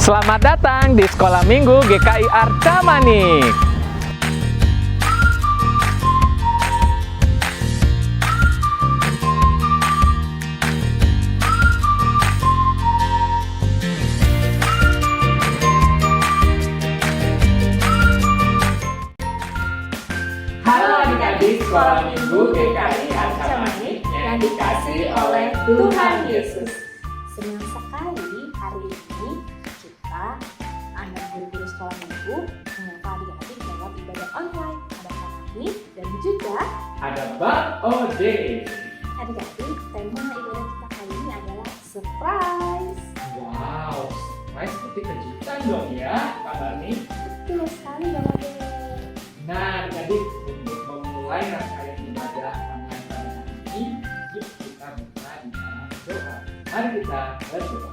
Selamat datang di Sekolah Minggu GKI Arca Manik. Halo adik-adik Sekolah Minggu GKI Arca Manik yang dikasihi oleh Tuhan Yesus. Senang sekali hari ini kita anak guru-guru sekolah minggu menyapa adik-adik lewat ibadah online. Ada Kak Rahmi dan juga Ada Bang Ode. adik-adik. Tema ibadah kita kali ini adalah surprise. Wow, surprise seperti kejutan dong ya, Kak Bani. Betul sekali Bang Ade. Nah, jadi untuk memulai rangkaian ibadah online pada hari ini, yuk kita buka di dalam doa. Mari kita berdoa.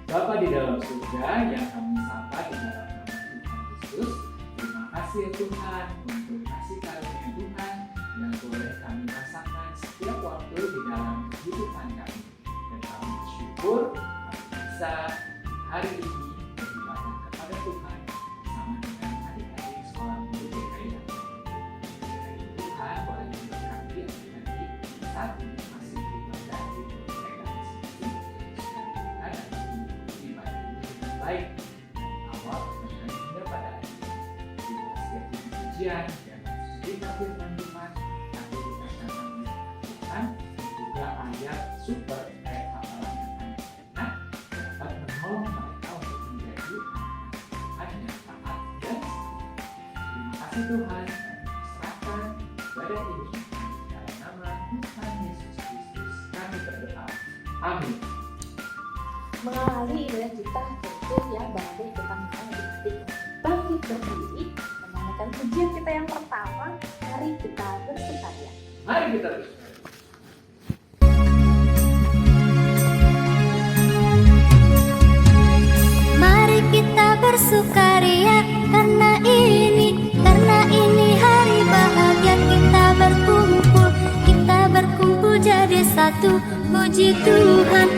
Bapa di dalam surga yang kami sapa di dalam nama Tuhan Yesus, terima kasih ya Tuhan untuk kasih karunia Tuhan yang boleh kami rasakan setiap waktu di dalam kehidupan kami. Dan kami bersyukur kami bisa hari ini beribadah kepada Tuhan bersama dengan adik-adik sekolah minggu GKI. Tuhan boleh memberkati adik-adik saat ini masih beribadah di mereka masing-masing, supaya kita dapat mengikuti ibadah ini dengan baik dari awal sampai hingga pada akhir. Kita setiap pujian dan cerita firman Tuhan, tapi kita akan Tuhan juga ayat super kayak hafalan yang anak-anak dapat menolong mereka untuk menjadi anak-anak yang taat dan setia. Terima kasih Tuhan, kami serahkan ibadah ini dalam nama Tuhan Yesus Kristus kami berdoa. Amin. Mengawali ibadah kita tentu ya Bang Ade, kita mulai adik-adik bangkit berdiri menyanyikan pujian kita yang pertama. Mari kita bersukaria. Mari kita berdoa. Mari kita bersukaria karena ini hari bahagia. Kita berkumpul jadi satu. Puji Tuhan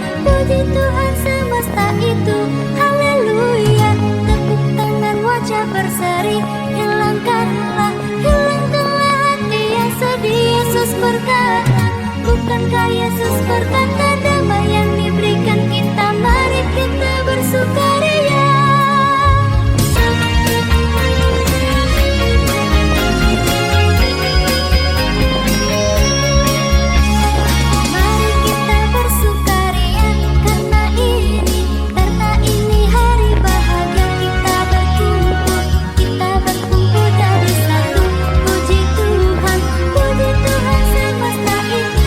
semesta itu. Haleluya. Tepuk tangan, wajah berseri. Hilangkanlah hati yang sedih. Yesus berkata, bukankah Yesus berkata damai yang diberikan kita. Mari kita bersukaria. Mari kita bersukaria karena ini hari bahagia. Kita berkumpul jadi satu. Puji Tuhan semesta itu.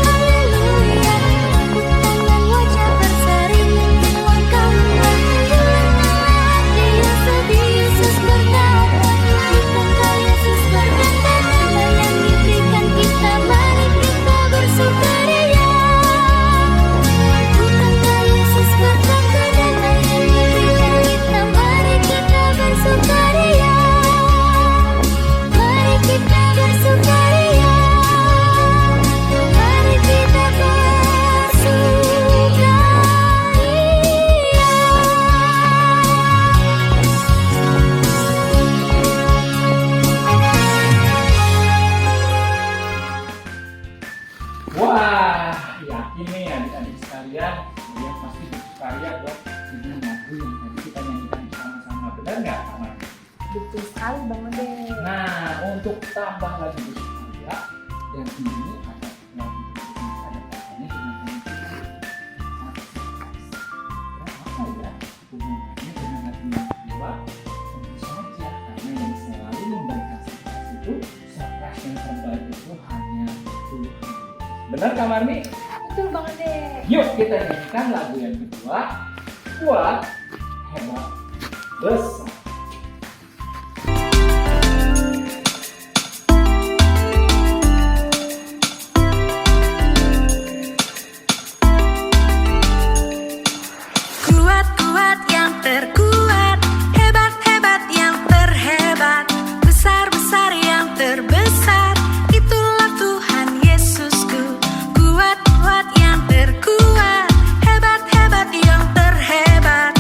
Haleluya. Tepuk tangan, wajah berseri. Hilangkanlah hati yang sedih. Yesus berkata, bukankah Yesus berkata damai yang diberikan kita. Mari kita bersukaria. Bukankah Yesus berkata damai yang diberikan kita. Mari kita bersukaria. Mari kita bersukaria. Mari kita Wah, yakin nih adik-adik sekalian, kalian pasti bersukaria dong dengan lagu yang tadi kita nyanyikan bersama-sama. Benar nggak, Kawan? Betul sekali Bang Ade. Nah, untuk tambah lagi bersukaria, dan ini ada lagu ada kaitannya dengan pemikiran. Apa ya hubungannya dengan lagu yang kedua? Tentu saja, karena yang selalu memberikan surprise itu, surprise yang terbaik itu hanya Tuhan. Benar, Kak Marni? Betul Bang Ade. Yuk kita nyanyikan lagu yang kedua, Kuat, Hebat, Besar. kuat yang terkuat, hebat yang terhebat, besar yang terbesar. Itulah Tuhan Yesusku. Kuat yang terkuat, hebat yang terhebat,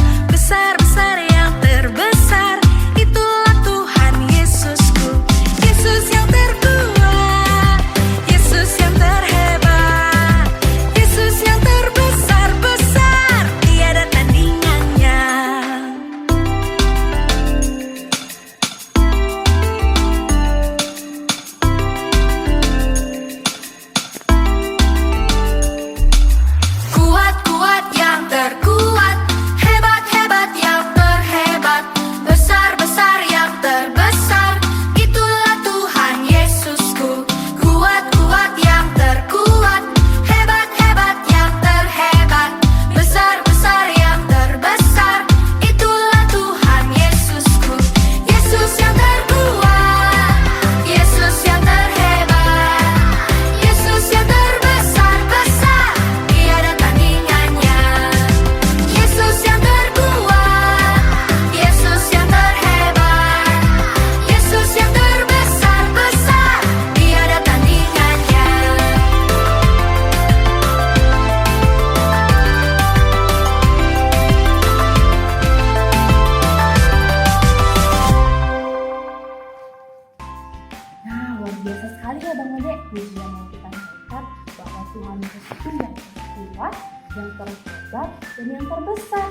Tuhan Yesus itu yang terkuat, yang terhebat, dan yang terbesar.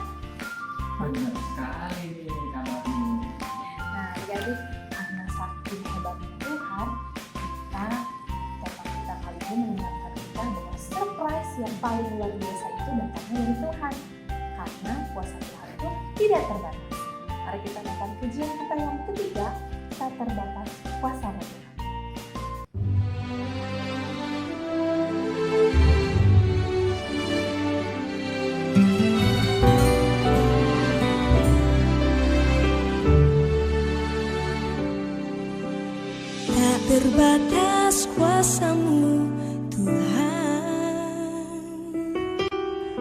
Benar sekali nih kalau ini. Nah, jadi karena saking hebatnya Tuhan, kita kali ini mengingatkan kita bahwa surprise yang paling luar biasa itu datangnya dari Tuhan. Karena kuasa Tuhan itu tidak terbatas. Mari kita nonton pujian kita yang ketiga, tak terbatas kuasa Tuhan. Tak terbatas kuasa-Mu Tuhan,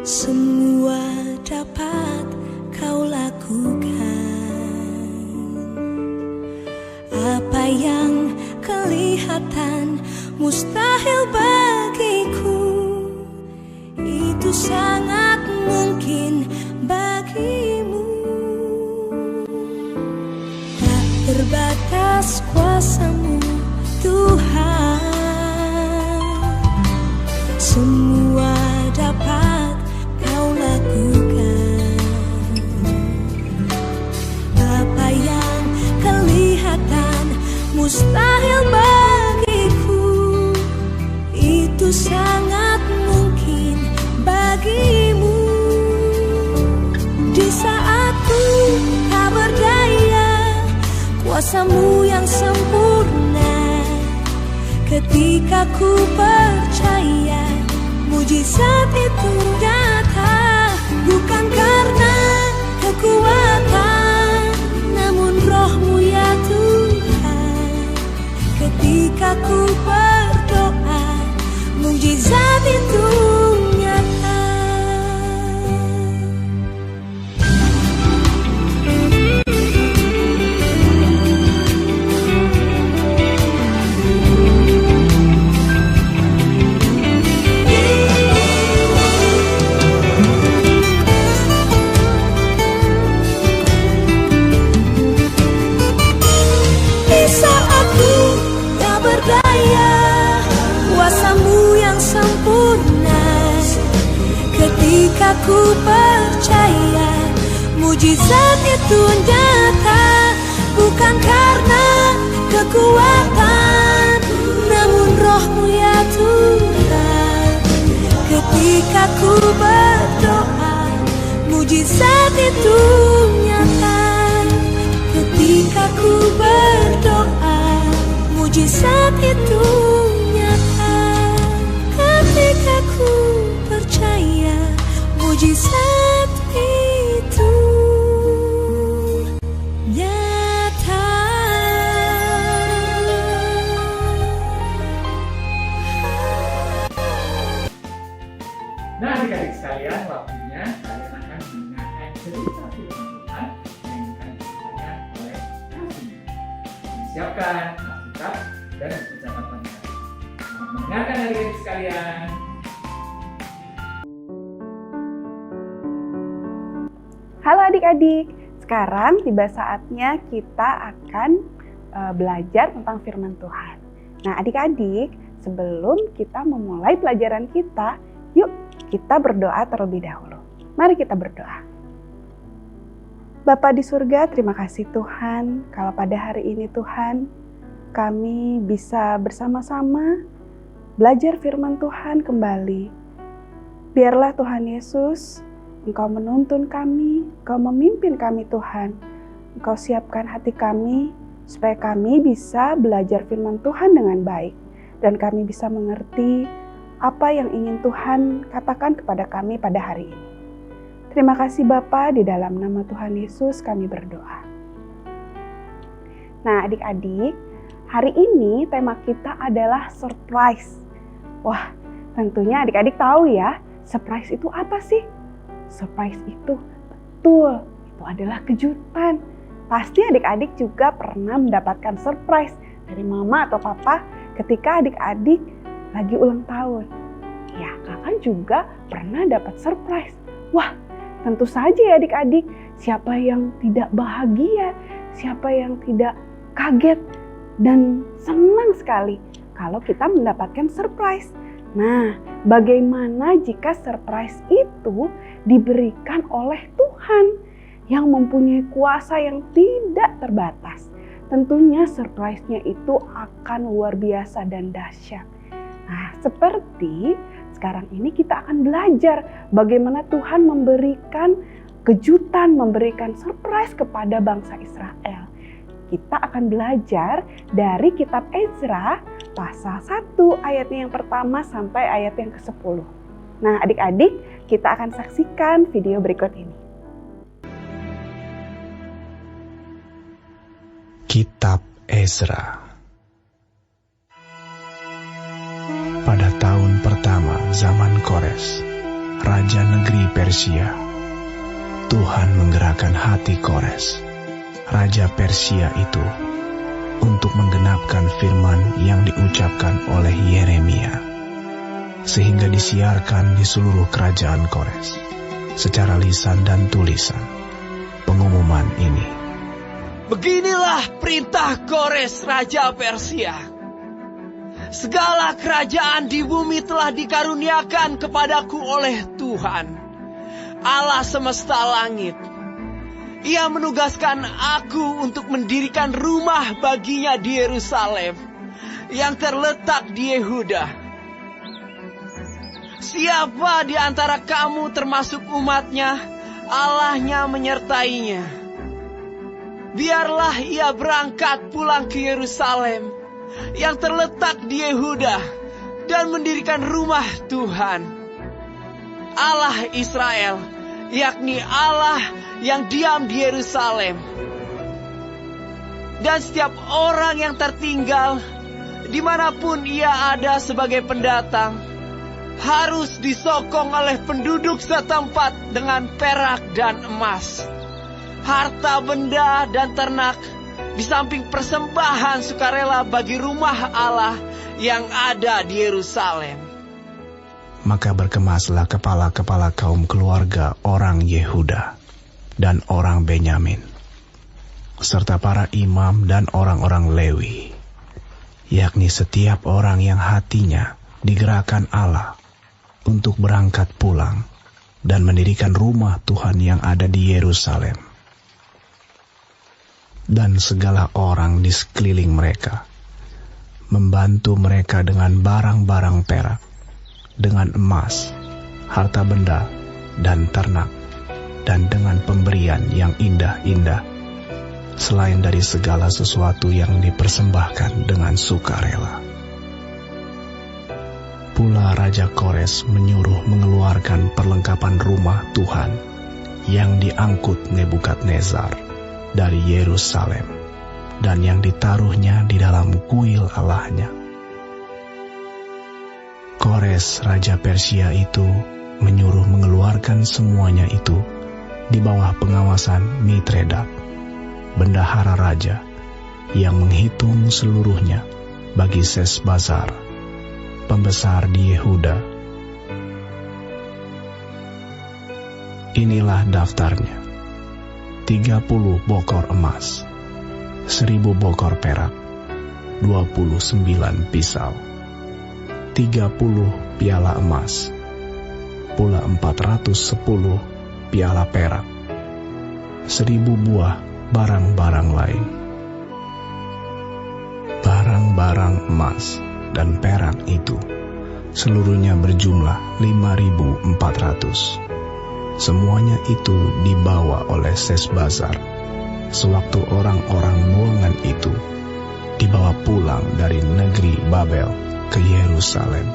semua dapat Kau lakukan. Apa yang kelihatan mustahil bagiku, itu sangat mungkin bagimu. Tak terbatas kuasa-Mu Tuhan, semua dapat Kau lakukan. Apa yang kelihatan mustahil bagiku, itu sangat mungkin bagimu. Di saat ku tak berdaya, kuasa-Mu yang sempurna. Ketika ku percaya, mujizat itu nyata. Bukan karena kekuatan, namun Roh-Mu ya Tuhan. Ketika ku berdoa, mujizat itu nyata. Di saat ku tak berdaya, kuasa-Mu yang sempurna. Ketika ku percaya, mujizat itu nyata. Bukan karena kekuatan, namun Roh-Mu ya Tuhan. Ketika ku berdoa, mujizat itu nyata. Ketika ku berdoa, mujizat itu nyata. Ketika ku percaya, mujizat itu nyata. Nah, adik-adik sekalian, waktunya kalian akan mendengarkan cerita firman Tuhan yang akan disampaikan oleh kami. Siapkan Alkitab dan buku catatan kalian. Selamat mendengarkan adik-adik sekalian. Halo adik-adik, sekarang tiba saatnya kita akan belajar tentang firman Tuhan. Nah adik-adik, sebelum kita memulai pelajaran kita, yuk kita berdoa terlebih dahulu. Mari kita berdoa. Bapa di surga, terima kasih Tuhan, kalau pada hari ini Tuhan, kami bisa bersama-sama belajar firman Tuhan kembali. Biarlah Tuhan Yesus, Engkau menuntun kami, Engkau memimpin kami Tuhan. Engkau siapkan hati kami, supaya kami bisa belajar firman Tuhan dengan baik. Dan kami bisa mengerti apa yang ingin Tuhan katakan kepada kami pada hari ini. Terima kasih Bapa, di dalam nama Tuhan Yesus kami berdoa. Nah adik-adik, hari ini tema kita adalah surprise. Wah, tentunya adik-adik tahu ya, surprise itu apa sih? Surprise itu betul, itu adalah kejutan. Pasti adik-adik juga pernah mendapatkan surprise dari mama atau papa ketika adik-adik lagi ulang tahun. Ya, kakak juga pernah dapat surprise. Wah, tentu saja ya adik-adik, siapa yang tidak bahagia, siapa yang tidak kaget dan senang sekali kalau kita mendapatkan surprise. Nah, bagaimana jika surprise itu diberikan oleh Tuhan yang mempunyai kuasa yang tidak terbatas? Tentunya surprise-nya itu akan luar biasa dan dahsyat. Nah, seperti sekarang ini kita akan belajar bagaimana Tuhan memberikan kejutan, memberikan surprise kepada bangsa Israel. Kita akan belajar dari kitab Ezra pasal 1 ayatnya yang pertama sampai ayat yang ke-10. Nah, adik-adik, kita akan saksikan video berikut ini. Kitab Ezra. Pada tahun pertama zaman Kores, raja negeri Persia, Tuhan menggerakkan hati Kores, raja Persia itu, untuk menggenapkan firman yang diucapkan oleh Yeremia, sehingga disiarkan di seluruh kerajaan Kores, secara lisan dan tulisan, pengumuman ini. Beginilah perintah Kores raja Persia. Segala kerajaan di bumi telah dikaruniakan kepadaku oleh Tuhan, Allah semesta langit. Ia menugaskan aku untuk mendirikan rumah baginya di Yerusalem yang terletak di Yehuda. Siapa di antara kamu termasuk umatnya, Allahnya menyertainya. Biarlah ia berangkat pulang ke Yerusalem yang terletak di Yehuda dan mendirikan rumah Tuhan, Allah Israel, yakni Allah yang diam di Yerusalem. Dan setiap orang yang tertinggal, dimanapun ia ada sebagai pendatang, harus disokong oleh penduduk setempat dengan perak dan emas, harta benda dan ternak, di samping persembahan sukarela bagi rumah Allah yang ada di Yerusalem. Maka berkemaslah kepala-kepala kaum keluarga orang Yehuda dan orang Benyamin, serta para imam dan orang-orang Lewi, yakni setiap orang yang hatinya digerakkan Allah untuk berangkat pulang dan mendirikan rumah Tuhan yang ada di Yerusalem. Dan segala orang di sekeliling mereka membantu mereka dengan barang-barang perak, dengan emas, harta benda, dan ternak, dan dengan pemberian yang indah-indah, selain dari segala sesuatu yang dipersembahkan dengan sukarela. Pula Raja Kores menyuruh mengeluarkan perlengkapan rumah Tuhan yang diangkut Nebukadnezar dari Yerusalem, dan yang ditaruhnya di dalam kuil Allahnya. Kores Raja Persia itu menyuruh mengeluarkan semuanya itu di bawah pengawasan Mitredat, bendahara raja, yang menghitung seluruhnya bagi Sesbazar, pembesar di Yehuda. Inilah daftarnya: 30 bokor emas, 1000 bokor perak, 29 pisau, 30 piala emas, pula 410 piala perak, 1000 buah barang-barang lain. Barang-barang emas dan perak itu seluruhnya berjumlah 5.400. Semuanya itu dibawa oleh Sesbazar sewaktu orang-orang buangan itu dibawa pulang dari negeri Babel ke Yerusalem.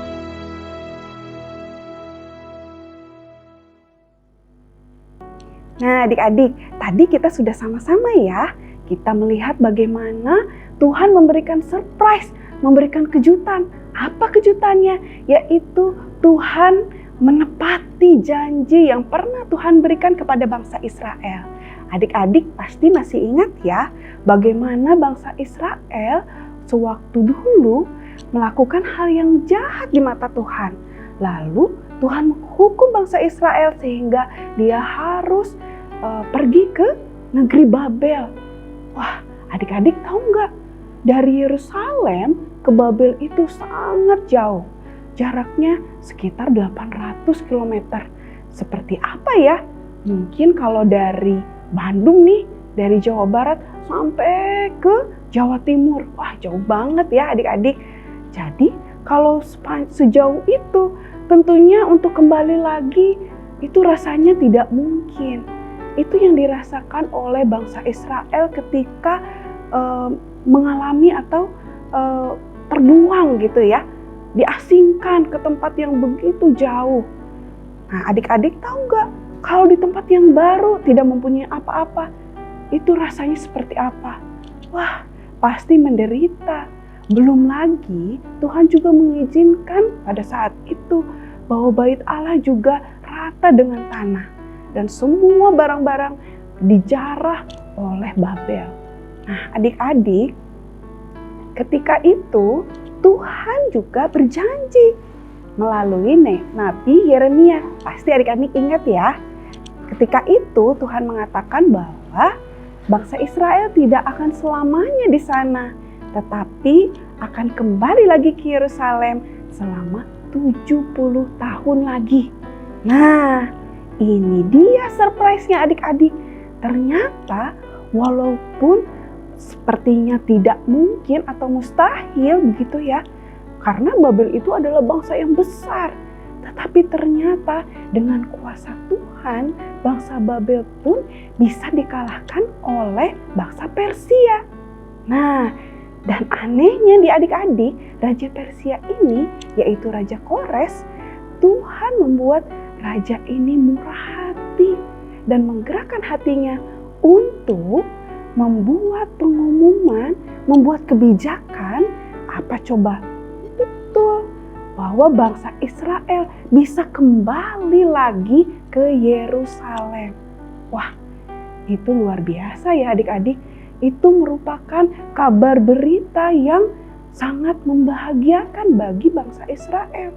Nah, adik-adik, tadi kita sudah sama-sama ya. Kita melihat bagaimana Tuhan memberikan surprise, memberikan kejutan. Apa kejutannya? Yaitu Tuhan menepati janji yang pernah Tuhan berikan kepada bangsa Israel. Adik-adik pasti masih ingat ya, bagaimana bangsa Israel sewaktu dulu melakukan hal yang jahat di mata Tuhan. Lalu Tuhan menghukum bangsa Israel sehingga dia harus pergi ke negeri Babel. Wah, adik-adik tahu nggak? Dari Yerusalem ke Babel itu sangat jauh. jaraknya sekitar 800 km. Seperti apa ya? Mungkin kalau dari Bandung nih, dari Jawa Barat sampai ke Jawa Timur. Wah, jauh banget ya adik-adik. Jadi kalau sejauh itu tentunya untuk kembali lagi itu rasanya tidak mungkin. Itu yang dirasakan oleh bangsa Israel ketika mengalami atau terbuang gitu ya, diasingkan ke tempat yang begitu jauh. Nah, adik-adik tahu nggak kalau di tempat yang baru tidak mempunyai apa-apa, itu rasanya seperti apa? Wah, pasti menderita. Belum lagi Tuhan juga mengizinkan pada saat itu bahwa bait Allah juga rata dengan tanah dan semua barang-barang dijarah oleh Babel. Nah, adik-adik, ketika itu Tuhan juga berjanji melalui Nabi Yeremia. Pasti adik-adik ingat ya. Ketika itu Tuhan mengatakan bahwa bangsa Israel tidak akan selamanya di sana, tetapi akan kembali lagi ke Yerusalem selama 70 tahun lagi. Nah, ini dia surprise-nya adik-adik. Ternyata walaupun sepertinya tidak mungkin atau mustahil begitu ya, karena Babel itu adalah bangsa yang besar. Tetapi ternyata dengan kuasa Tuhan, bangsa Babel pun bisa dikalahkan oleh bangsa Persia. Nah, dan anehnya di adik-adik, Raja Persia ini, yaitu Raja Kores, Tuhan membuat raja ini murah hati dan menggerakkan hatinya untuk membuat pengumuman, membuat kebijakan, apa coba? Betul, bahwa bangsa Israel bisa kembali lagi ke Yerusalem. Wah, itu luar biasa ya adik-adik. Itu merupakan kabar berita yang sangat membahagiakan bagi bangsa Israel.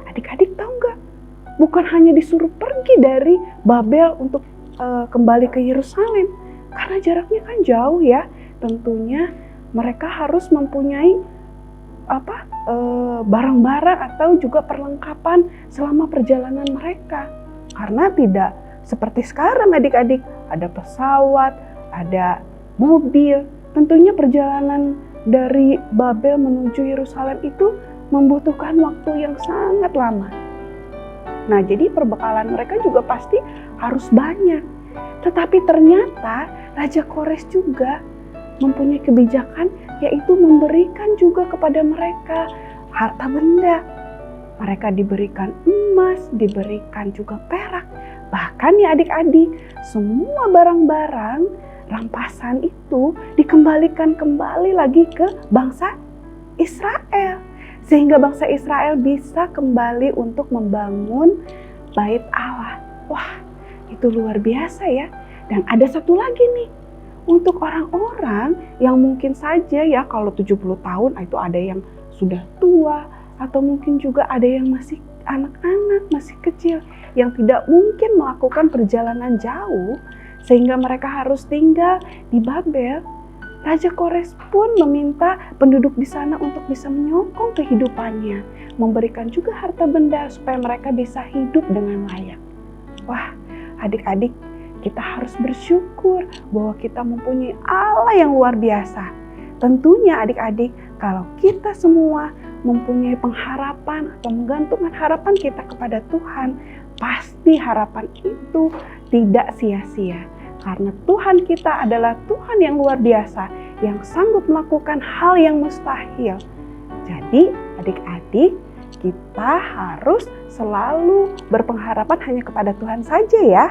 Adik-adik tahu nggak? Bukan hanya disuruh pergi dari Babel untuk kembali ke Yerusalem, karena jaraknya kan jauh ya. Tentunya mereka harus mempunyai barang-barang atau juga perlengkapan selama perjalanan mereka. Karena tidak seperti sekarang adik-adik, ada pesawat, ada mobil. Tentunya perjalanan dari Babel menuju Yerusalem itu membutuhkan waktu yang sangat lama. Nah, jadi perbekalan mereka juga pasti harus banyak. Tetapi ternyata Raja Kores juga mempunyai kebijakan, yaitu memberikan juga kepada mereka harta benda. Mereka diberikan emas, diberikan juga perak. Bahkan ya adik-adik, semua barang-barang rampasan itu dikembalikan kembali lagi ke bangsa Israel. Sehingga bangsa Israel bisa kembali untuk membangun bait Allah. Wah, itu luar biasa ya. Dan ada satu lagi nih, untuk orang-orang yang mungkin saja ya kalau 70 tahun itu ada yang sudah tua, atau mungkin juga ada yang masih anak-anak, masih kecil, yang tidak mungkin melakukan perjalanan jauh, sehingga mereka harus tinggal di Babel. Raja Kores pun meminta penduduk di sana untuk bisa menyokong kehidupannya, memberikan juga harta benda supaya mereka bisa hidup dengan layak. Wah, adik-adik, kita harus bersyukur bahwa kita mempunyai Allah yang luar biasa. Tentunya adik-adik, kalau kita semua mempunyai pengharapan atau menggantungkan harapan kita kepada Tuhan, pasti harapan itu tidak sia-sia. Karena Tuhan kita adalah Tuhan yang luar biasa, yang sanggup melakukan hal yang mustahil. Jadi adik-adik, kita harus selalu berpengharapan hanya kepada Tuhan saja ya.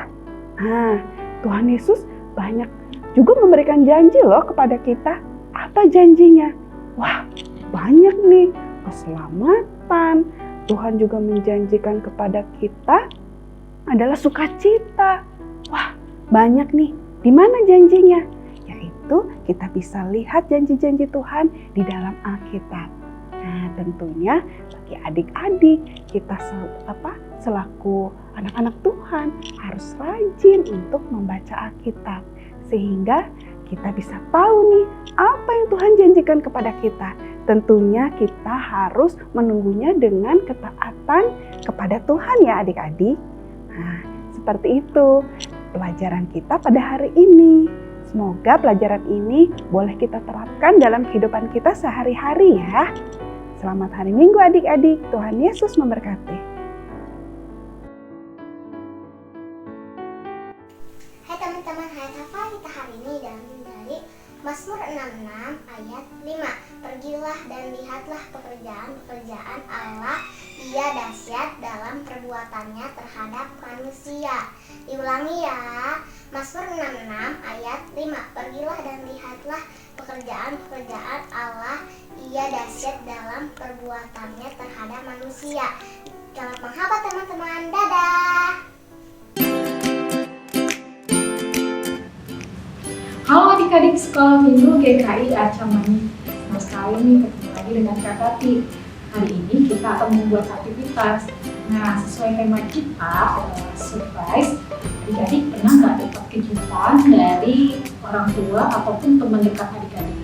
Nah, Tuhan Yesus banyak juga memberikan janji loh kepada kita. Apa janjinya? Wah, banyak nih. Keselamatan. Tuhan juga menjanjikan kepada kita adalah sukacita. Wah, banyak nih. Di mana janjinya? Yaitu kita bisa lihat janji-janji Tuhan di dalam Alkitab. Nah, tentunya bagi adik-adik, kita selaku anak-anak Tuhan harus rajin untuk membaca Alkitab. Sehingga kita bisa tahu nih apa yang Tuhan janjikan kepada kita. Tentunya kita harus menunggunya dengan ketaatan kepada Tuhan ya adik-adik. Nah, seperti itu pelajaran kita pada hari ini. Semoga pelajaran ini boleh kita terapkan dalam kehidupan kita sehari-hari ya. Selamat hari Minggu adik-adik. Tuhan Yesus memberkati. Hai teman-teman, ayat hafal kita hari ini diambil dari Mazmur 66 ayat 5. Pergilah dan lihatlah pekerjaan-pekerjaan Allah, Ia dahsyat dalam perbuatannya terhadap manusia. Diulangi ya, Mazmur 66 ayat 5. Pergilah dan lihatlah pekerjaan-pekerjaan Allah, Ia dahsyat dalam perbuatannya terhadap manusia. Selamat menghafal teman-teman, dadah! Halo adik-adik sekolah minggu GKI Acamani. Senang sekali nih ketemu lagi dengan Kak Tati. Hari ini kita akan membuat aktivitas. Nah, sesuai tema kita surprise, adik-adik pernah nggak dapat kejutan dari orang tua ataupun teman dekat adik-adik?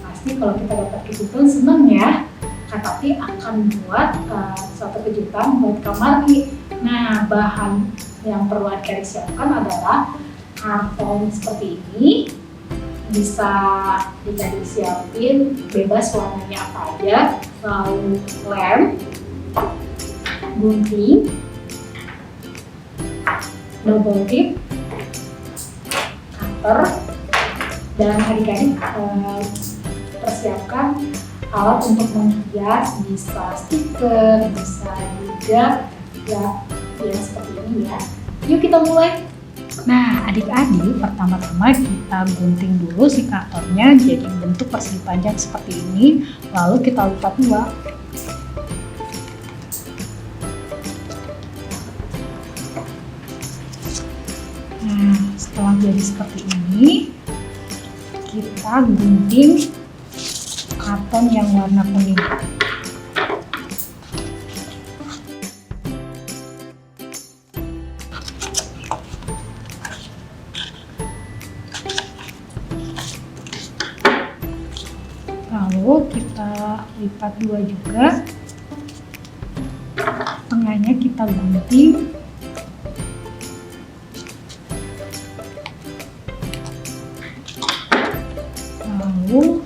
Pasti kalau kita dapat kejutan senang ya. Kak Tati akan buat suatu kejutan buat Kak Marli. Nah, bahan yang perlu adik-adik siapkan adalah karton seperti ini, bisa adik-adik siapin bebas warnanya apa aja, lalu lem, gunting, double tip, cutter, dan adik-adik persiapkan alat untuk menghias, bisa stiker, bisa juga ya seperti ini ya. Yuk kita mulai. Nah, adik-adik, pertama-tama kita gunting dulu si kartonnya jadi bentuk persegi panjang seperti ini, lalu kita lipat dua. Nah, setelah jadi seperti ini, kita gunting karton yang warna kuning. Lalu kita lipat dua juga, tengahnya kita gunting, lalu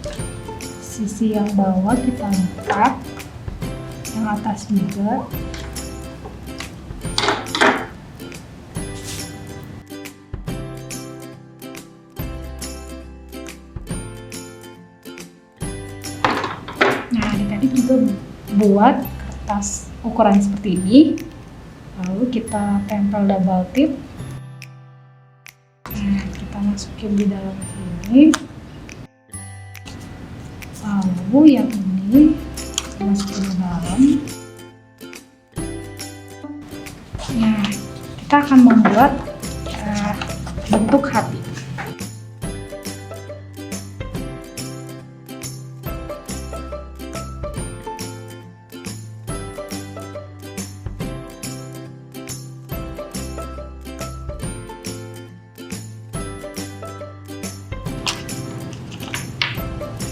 sisi yang bawah kita lipat, yang atas juga. Nah, adik-adik juga buat kertas ukuran seperti ini, lalu kita tempel double tip. Nah, kita masukin di dalam sini, lalu yang ini kita masukin di dalam. Nah, kita akan membuat bentuk hati.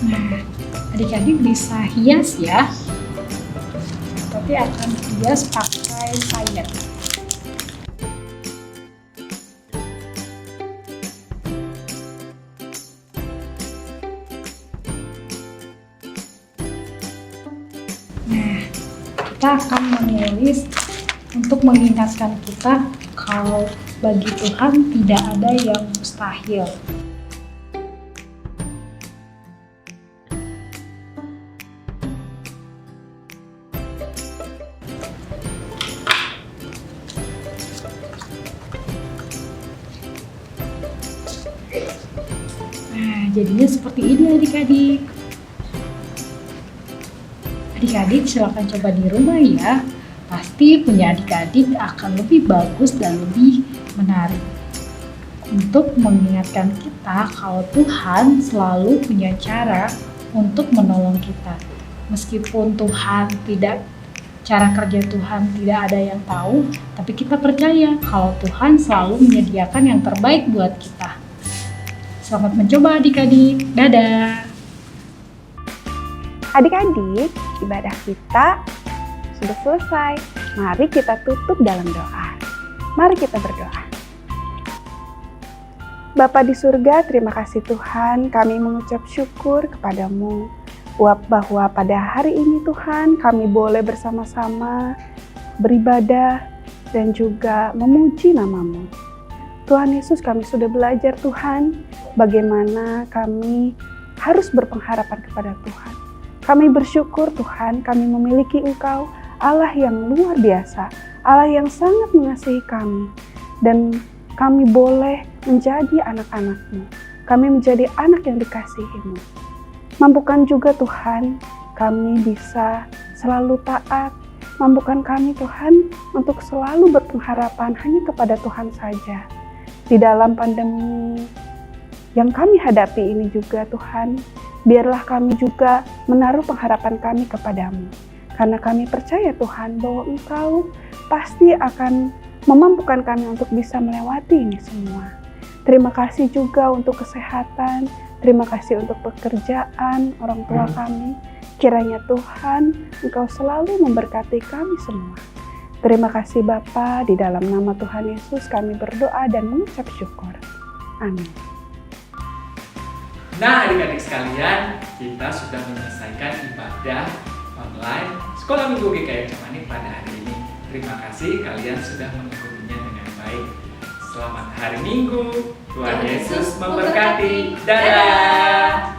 Nah, adik-adik bisa hias ya, tapi akan hias pakai sayap. Nah, kita akan menulis untuk mengingatkan kita kalau bagi Tuhan tidak ada yang mustahil. Nah, jadinya seperti ini adik-adik. Adik-adik silakan coba di rumah ya. Pasti punya adik-adik akan lebih bagus dan lebih menarik. Untuk mengingatkan kita kalau Tuhan selalu punya cara untuk menolong kita. Meskipun cara kerja Tuhan tidak ada yang tahu, tapi kita percaya kalau Tuhan selalu menyediakan yang terbaik buat kita. Selamat mencoba adik-adik. Dadah. Adik-adik, ibadah kita sudah selesai. Mari kita tutup dalam doa. Mari kita berdoa. Bapa di surga, terima kasih Tuhan, kami mengucap syukur kepadamu bahwa pada hari ini Tuhan kami boleh bersama-sama beribadah dan juga memuji nama-Mu. Tuhan Yesus, kami sudah belajar Tuhan bagaimana kami harus berpengharapan kepada Tuhan. Kami bersyukur Tuhan, kami memiliki Engkau, Allah yang luar biasa, Allah yang sangat mengasihi kami, dan kami boleh menjadi anak-anak-Mu. Kami menjadi anak yang dikasihi-Mu. Mampukan juga Tuhan, kami bisa selalu taat. Mampukan kami Tuhan untuk selalu berpengharapan hanya kepada Tuhan saja. Di dalam pandemi yang kami hadapi ini juga Tuhan, biarlah kami juga menaruh pengharapan kami kepadamu. Karena kami percaya Tuhan bahwa Engkau pasti akan memampukan kami untuk bisa melewati ini semua. Terima kasih juga untuk kesehatan, terima kasih untuk pekerjaan orang tua kami. Kiranya Tuhan, Engkau selalu memberkati kami semua. Terima kasih Bapa, di dalam nama Tuhan Yesus kami berdoa dan mengucap syukur. Amin. Nah, adik-adik sekalian, kita sudah menyelesaikan ibadah online Sekolah Minggu GKI Camanik pada hari ini. Terima kasih kalian sudah mengikutinya dengan baik. Selamat hari Minggu. Tuhan Yesus memberkati. Dadah.